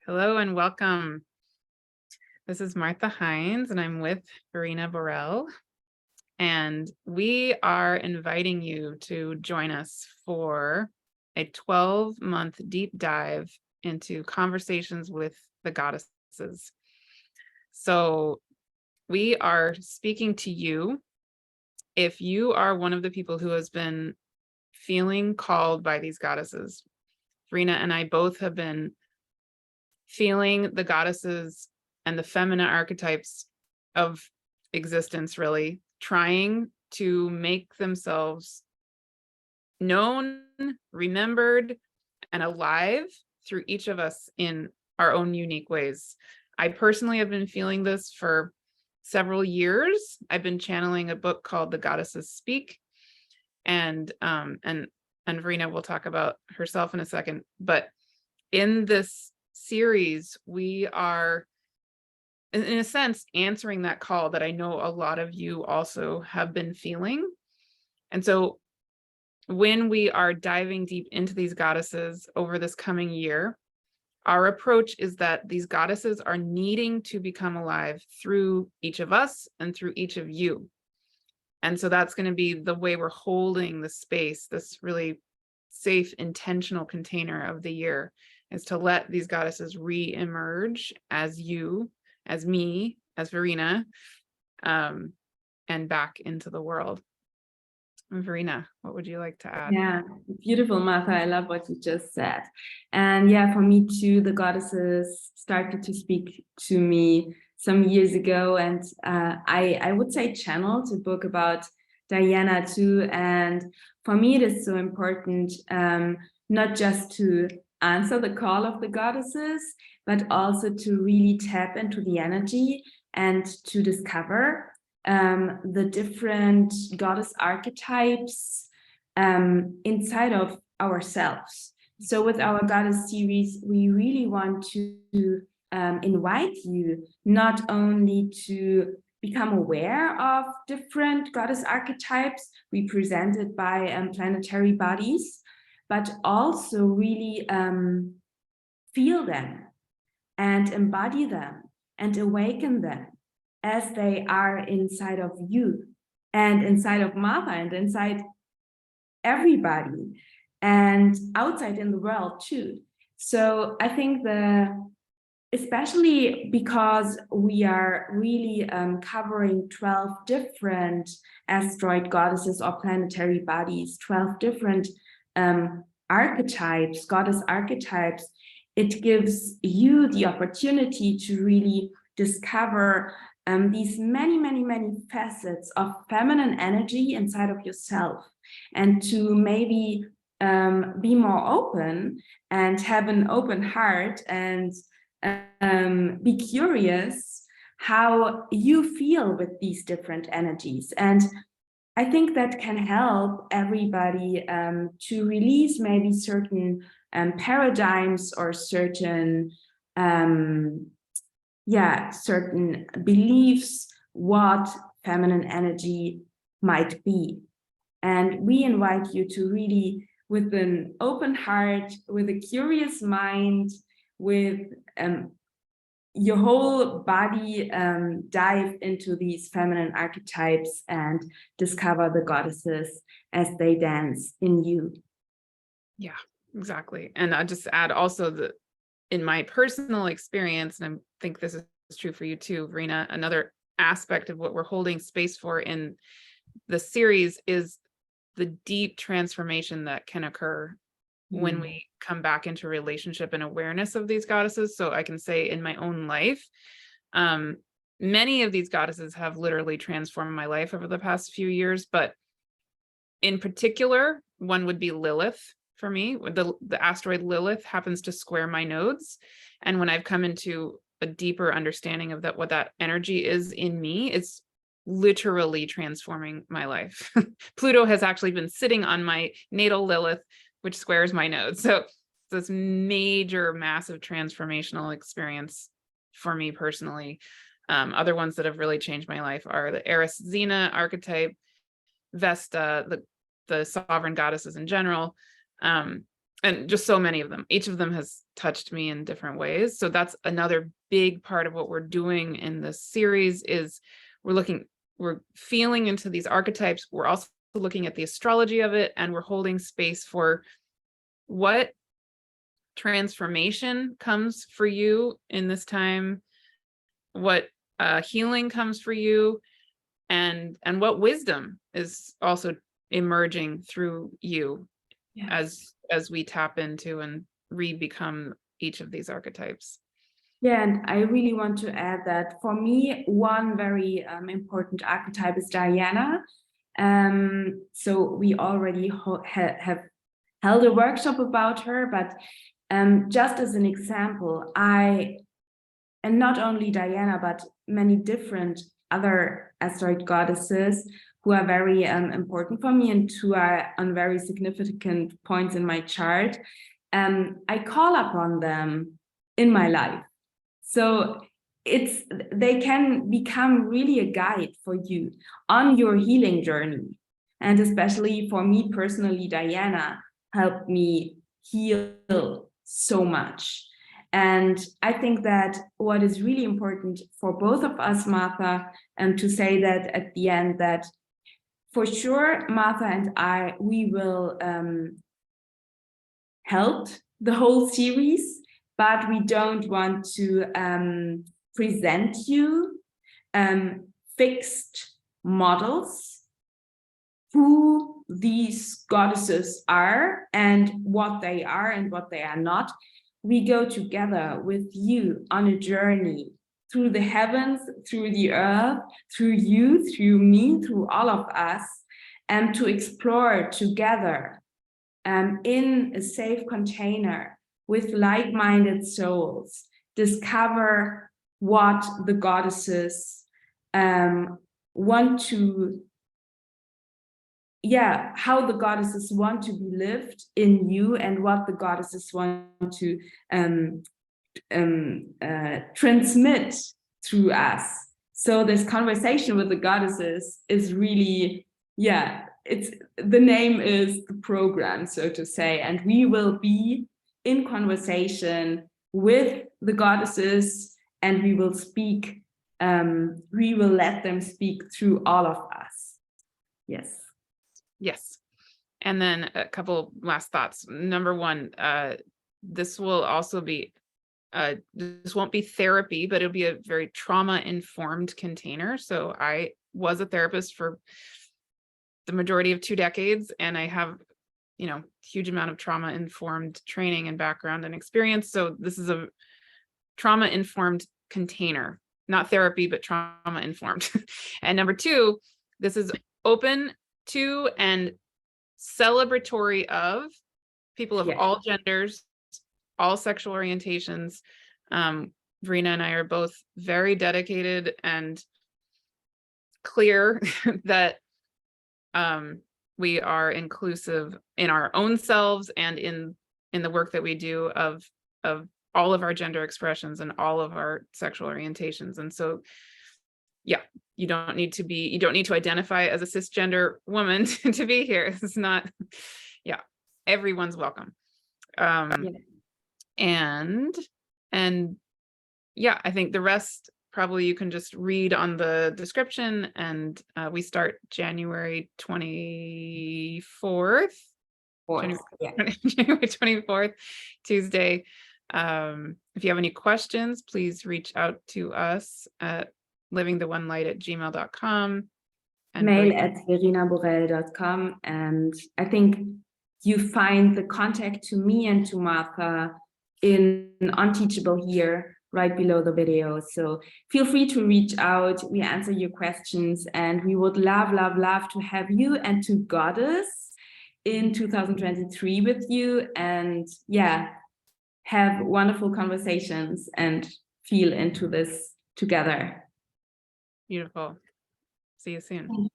Hello and welcome. This is Martha Hines, and I'm with Verena Borell. And we are inviting you to join us for a 12-month deep dive into conversations with the goddesses. So we are speaking to you if you are one of the people who has been feeling called by these goddesses. Verena and I both have been feeling the goddesses and the feminine archetypes of existence, really trying to make themselves known, remembered, and alive through each of us in our own unique ways. I personally have been feeling this for several years. I've been channeling a book called The Goddesses Speak, and Verena will talk about herself in a second. But in this series, we are, in a sense, answering that call that I know a lot of you also have been feeling. And so when we are diving deep into these goddesses over this coming year, our approach is that these goddesses are needing to become alive through each of us and through each of you. And so that's going to be the way we're holding the space, this really safe, intentional container of the year, is to let these goddesses re-emerge as you, as me, as Verena, and back into the world. Verena, what would you like to add? Yeah, beautiful, Martha. I love what you just said. And yeah, for me too, the goddesses started to speak to me some years ago. And I would say channeled a book about Diana too. And for me, it is so important not just to answer the call of the goddesses, but also to really tap into the energy and to discover the different goddess archetypes inside of ourselves. So with our goddess series, we really want to invite you not only to become aware of different goddess archetypes represented by planetary bodies, but also really feel them and embody them and awaken them as they are inside of you and inside of Martha and inside everybody and outside in the world too. So I think especially because we are really covering 12 different asteroid goddesses or planetary bodies, 12 different archetypes, goddess archetypes, it gives you the opportunity to really discover these many facets of feminine energy inside of yourself, and to maybe be more open and have an open heart and be curious how you feel with these different energies. And I think that can help everybody to release maybe certain paradigms or certain certain beliefs what feminine energy might be. And we invite you to really, with an open heart, with a curious mind, with your whole body, dive into these feminine archetypes and discover the goddesses as they dance in you. Yeah, exactly. And I'll just add also that in my personal experience, and I think this is true for you too, Verena, another aspect of what we're holding space for in the series is the deep transformation that can occur when we come back into relationship and awareness of these goddesses. So I can say in my own life, many of these goddesses have literally transformed my life over the past few years, but in particular, one would be Lilith. For me, the asteroid Lilith happens to square my nodes. And when I've come into a deeper understanding of what that energy is in me, it's literally transforming my life. Pluto has actually been sitting on my natal Lilith, which squares my nodes. So this major, massive transformational experience for me personally. Other ones that have really changed my life are the Eris Xena archetype, Vesta, the sovereign goddesses in general. and just so many of them. Each of them has touched me in different ways. So that's another big part of what we're doing in this series is we're feeling into these archetypes. We're also looking at the astrology of it, and we're holding space for what transformation comes for you in this time, what healing comes for you, and what wisdom is also emerging through you as we tap into and re-become each of these archetypes. Yeah, and I really want to add that for me, one very important archetype is Diana. So we already have held a workshop about her, but just as an example, and not only Diana, but many different other asteroid goddesses who are very important for me and who are on very significant points in my chart. I call upon them in my life. So they can become really a guide for you on your healing journey. And especially for me personally, Diana helped me heal so much. And I think that what is really important for both of us, Martha, and to say that at the end that for sure, Martha and I, we will help the whole series, but we don't want to present you fixed models who these goddesses are and what they are and what they are not. We go together with you on a journey through the heavens, through the earth, through you, through me, through all of us, and to explore together in a safe container with like-minded souls, discover what the goddesses want to, how the goddesses want to be lived in you and what the goddesses want to transmit through us. So this conversation with the goddesses is really, the name is the program, so to say, and we will be in conversation with the goddesses and we will speak, we will let them speak through all of us. Yes. And then a couple last thoughts. Number one, this will also be, this won't be therapy, but it'll be a very trauma-informed container. So I was a therapist for the majority of 2 decades, and I have, huge amount of trauma-informed training and background and experience. So this is a trauma-informed container, not therapy, but trauma-informed. And number two, this is open to and celebratory of people of all genders, all sexual orientations. Verena and I are both very dedicated and clear that we are inclusive in our own selves and in the work that we do of all of our gender expressions and all of our sexual orientations. And so, you don't need to identify as a cisgender woman to be here. It's not, everyone's welcome. And I think the rest probably you can just read on the description, and we start January 24th. January 24th, Tuesday. If you have any questions, please reach out to us at livingtheonelight@gmail.com. and mail@verenaborell.com. And I think you find the contact to me and to Martha in Unteachable here, right below the video. So feel free to reach out. We answer your questions, and we would love to have you and to Goddess in 2023 with you, and have wonderful conversations and feel into this together. Beautiful. See you soon.